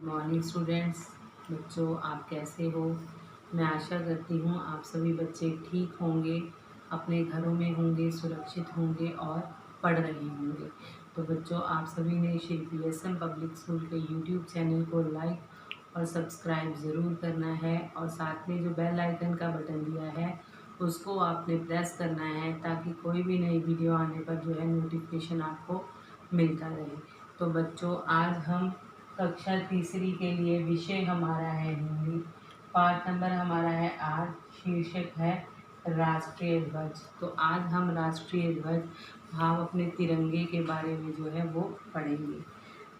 Morning students. बच्चों, आप कैसे हो? मैं आशा करती हूँ आप सभी बच्चे ठीक होंगे, अपने घरों में होंगे, सुरक्षित होंगे और पढ़ रहे होंगे। तो बच्चों, आप सभी ने श्री PSM पब्लिक स्कूल के यूट्यूब चैनल को लाइक और सब्सक्राइब ज़रूर करना है और साथ में जो बेल आइकन का बटन दिया है उसको आपने प्रेस करना है ताकि कोई भी नई वीडियो आने पर जो है नोटिफिकेशन आपको मिलता रहे। तो बच्चों, आज हम कक्षा तीसरी के लिए विषय हमारा है हिंदी। पाठ नंबर हमारा है 8। शीर्षक है राष्ट्रीय ध्वज। तो आज हम राष्ट्रीय ध्वज भाव अपने तिरंगे के बारे में जो है वो पढ़ेंगे।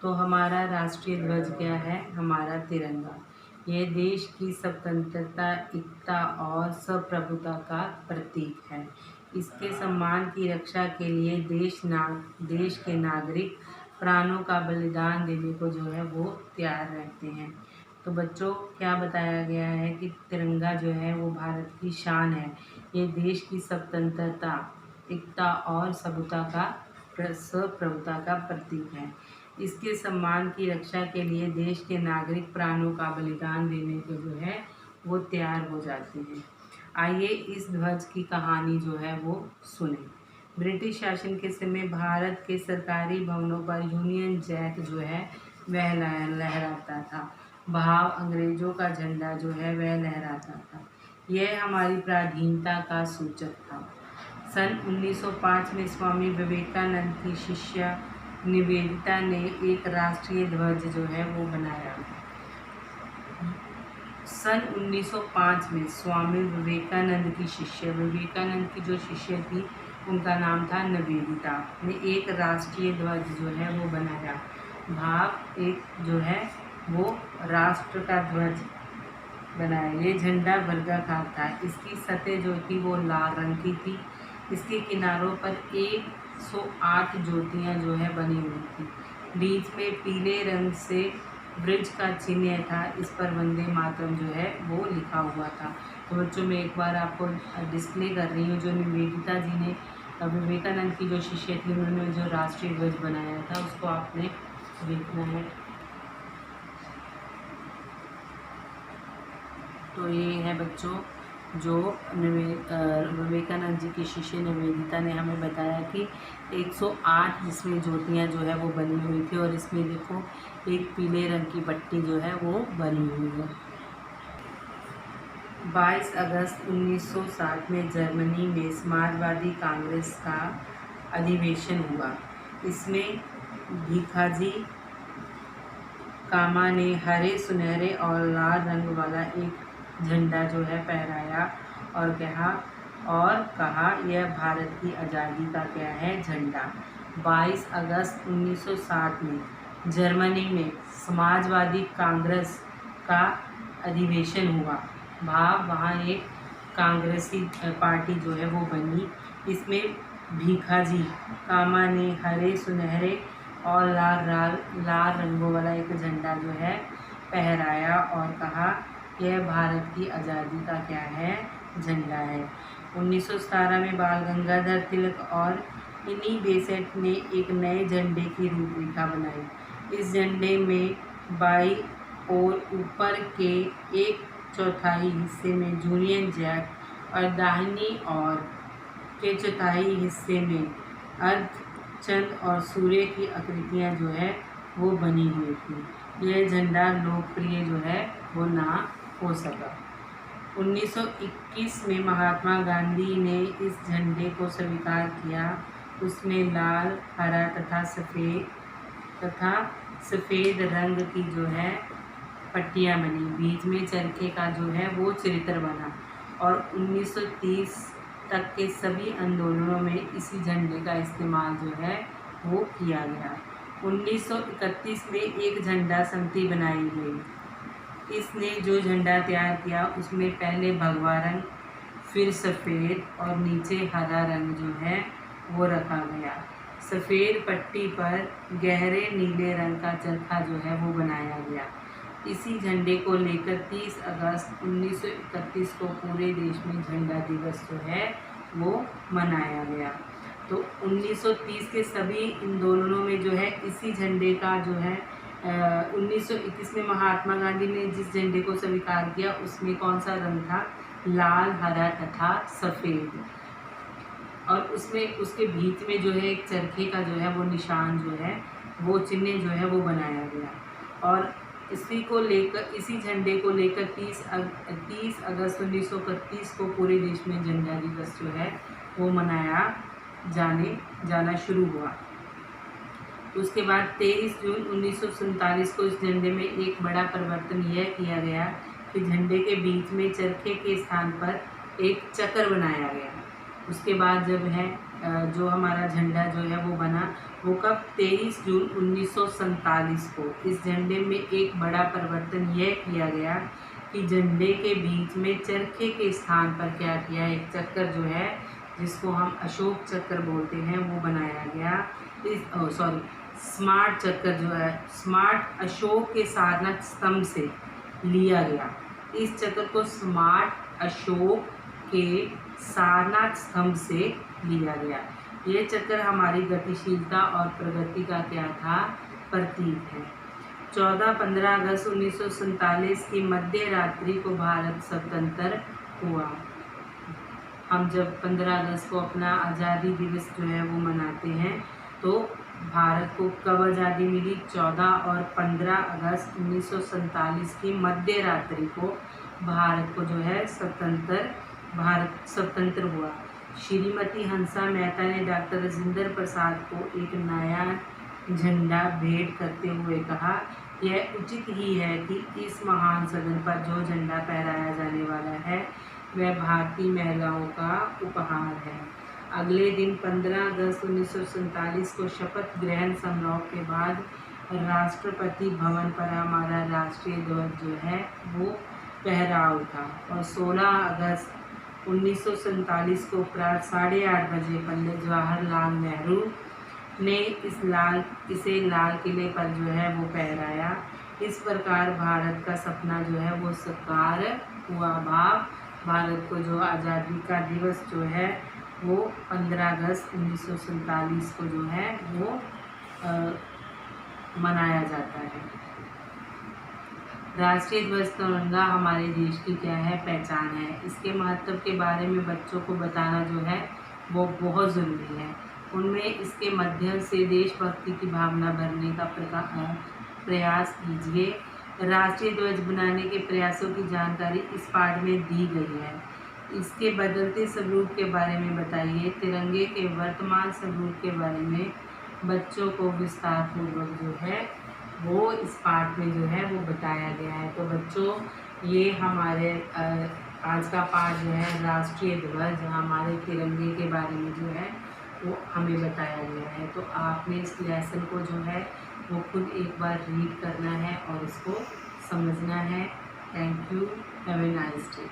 तो हमारा राष्ट्रीय ध्वज क्या है? हमारा तिरंगा। यह देश की स्वतंत्रता, एकता और संप्रभुता का प्रतीक है। इसके सम्मान की रक्षा के लिए देश के नागरिक प्राणों का बलिदान देने को जो है वो तैयार रहते हैं। तो बच्चों, क्या बताया गया है कि तिरंगा जो है वो भारत की शान है। ये देश की स्वतंत्रता, एकता और संप्रभुता का प्रतीक है। इसके सम्मान की रक्षा के लिए देश के नागरिक प्राणों का बलिदान देने को जो है वो तैयार हो जाते हैं। आइए इस ध्वज की कहानी जो है वो सुने। ब्रिटिश शासन के समय भारत के सरकारी भवनों पर यूनियन जैक जो है वह लहराता था। भाव अंग्रेजों का झंडा जो है वह लहराता था। यह हमारी पराधीनता का सूचक था। सन 1905 में स्वामी विवेकानंद की शिष्या निवेदिता ने एक राष्ट्रीय ध्वज जो है वो बनाया। सन 1905 में स्वामी विवेकानंद की जो शिष्य थी उनका नाम था निवेदिता ने एक राष्ट्रीय ध्वज जो है वो बनाया। भाव एक जो है वो राष्ट्र का ध्वज बनाया। ये झंडा वर्गाकार था। इसकी सतह जो थी वो लाल रंग की थी। इसके किनारों पर 108 ज्योतियाँ जो है बनी हुई थी। बीच में पीले रंग से ब्रिज का चिन्ह था। इस पर वंदे मातरम जो है वो लिखा हुआ था। तो बच्चों, मैं एक बार आपको डिस्प्ले कर रही हूँ। जो निवेदिता जी ने विवेकानंद की जो शिष्य थी उन्होंने जो राष्ट्रीय ध्वज बनाया था उसको आपने देखना है। तो ये है बच्चों जो विवेकानंद जी की शिष्य निवेदिता ने हमें बताया कि 108 जिसमें ज्योतियाँ जो है वो बनी हुई थी और इसमें देखो एक पीले रंग की पट्टी जो है वो बनी हुई है। 22 अगस्त 1960 में जर्मनी में समाजवादी कांग्रेस का अधिवेशन हुआ। इसमें भीखाजी कामा ने हरे, सुनहरे और लाल रंग वाला एक झंडा जो है फहराया और कहा यह भारत की आज़ादी का क्या है? झंडा। 22 अगस्त 1960 में जर्मनी में समाजवादी कांग्रेस का अधिवेशन हुआ। भाव वहाँ एक कांग्रेसी पार्टी जो है वो बनी। इसमें भीखाजी कामा ने हरे, सुनहरे और लाल रंगों वाला एक झंडा जो है फहराया और कहा यह भारत की आज़ादी का क्या है? झंडा है। 1917 में बाल गंगाधर तिलक और इन्हीं बेसेंट ने एक नए झंडे की रूपरेखा बनाई। इस झंडे में बाईं ओर ऊपर के 1/4 हिस्से में यूनियन जैक और दाहिनी ओर के 1/4 हिस्से में अर्धचंद्र और सूर्य की आकृतियाँ जो है वो बनी हुई थी। यह झंडा लोकप्रिय जो है वो ना हो सका। 1921 में महात्मा गांधी ने इस झंडे को स्वीकार किया। उसमें लाल, हरा तथा सफ़ेद रंग की जो है पट्टियाँ बनी। बीच में चरखे का जो है वो चित्र बना और 1930 तक के सभी आंदोलनों में इसी झंडे का इस्तेमाल जो है वो किया गया। 1931 में एक झंडा समिति बनाई गई। इसने जो झंडा तैयार किया उसमें पहले भगवा रंग, फिर सफ़ेद और नीचे हरा रंग जो है वो रखा गया। सफ़ेद पट्टी पर गहरे नीले रंग का चरखा जो है वो बनाया गया। इसी झंडे को लेकर 30 अगस्त 1931 को पूरे देश में झंडा दिवस जो है वो मनाया गया। तो 1930 के सभी आंदोलनों में जो है इसी झंडे का जो है 1921 में महात्मा गांधी ने जिस झंडे को स्वीकार किया उसमें कौन सा रंग था? लाल, हरा तथा सफ़ेद। और उसमें उसके बीच में जो है एक चरखे का जो है वो निशान जो है वो चिन्ह जो है वो बनाया गया। और इसी झंडे को लेकर 30 अगस्त 1931 को पूरे देश में झंडा दिवस जो है वो मनाया जाना शुरू हुआ। उसके बाद 23 जून 1947 को इस झंडे में एक बड़ा परिवर्तन यह किया गया कि झंडे के बीच में चरखे के स्थान पर एक चक्र बनाया गया। उसके बाद जब है जो हमारा झंडा जो है वो बना, वो कब? 23 जून 1947 को। इस झंडे में एक बड़ा परिवर्तन यह किया गया कि झंडे के बीच में चरखे के स्थान पर क्या किया? एक चक्कर जो है जिसको हम अशोक चक्र बोलते हैं वो बनाया गया। स्मार्ट चक्कर जो है स्मार्ट अशोक के सारनाथ स्तंभ से लिया गया। इस चक्र को स्मार्ट अशोक के सारनाथ स्तंभ से लिया गया। ये चक्र हमारी गतिशीलता और प्रगति का क्या था? प्रतीक है। 14-15 अगस्त 1947 की मध्य रात्रि को भारत स्वतंत्र हुआ। हम जब 15 अगस्त को अपना आज़ादी दिवस जो है वो मनाते हैं, तो भारत को कब आज़ादी मिली? 14 और 15 अगस्त 1947 की मध्य रात्रि को भारत को जो है भारत स्वतंत्र हुआ। श्रीमती हंसा मेहता ने डॉक्टर राजेंद्र प्रसाद को एक नया झंडा भेंट करते हुए कहा, यह उचित ही है कि इस महान सदन पर जो झंडा फहराया जाने वाला है वह भारतीय महिलाओं का उपहार है। अगले दिन 15 अगस्त 1947 को शपथ ग्रहण समारोह के बाद राष्ट्रपति भवन पर हमारा राष्ट्रीय ध्वज जो है वो फहरा उठा। और 16 अगस्त 1947 को प्रातः 8:30 बजे पंडित जवाहरलाल नेहरू ने इसे लाल किले पर जो है वो फहराया। इस प्रकार भारत का सपना जो है वो साकार हुआ। भारत को जो आज़ादी का दिवस जो है वो 15 अगस्त 1947 को जो है वो मनाया जाता है। राष्ट्रीय ध्वज तिरंगा हमारे देश की क्या है? पहचान है। इसके महत्व के बारे में बच्चों को बताना जो है वो बहुत ज़रूरी है। उनमें इसके माध्यम से देशभक्ति की भावना भरने का प्रयास कीजिए। राष्ट्रीय ध्वज बनाने के प्रयासों की जानकारी इस पाठ में दी गई है। इसके बदलते स्वरूप के बारे में बताइए। तिरंगे के वर्तमान स्वरूप के बारे में बच्चों को विस्तार पूर्वक जो है वो इस पाठ में जो है वो बताया गया है। तो बच्चों, ये हमारे आज का पाठ जो है राष्ट्रीय ध्वज हमारे तिरंगे के बारे में जो है वो हमें बताया गया है। तो आपने इस लेसन को जो है वो खुद एक बार रीड करना है और इसको समझना है। Thank you. Have a nice day.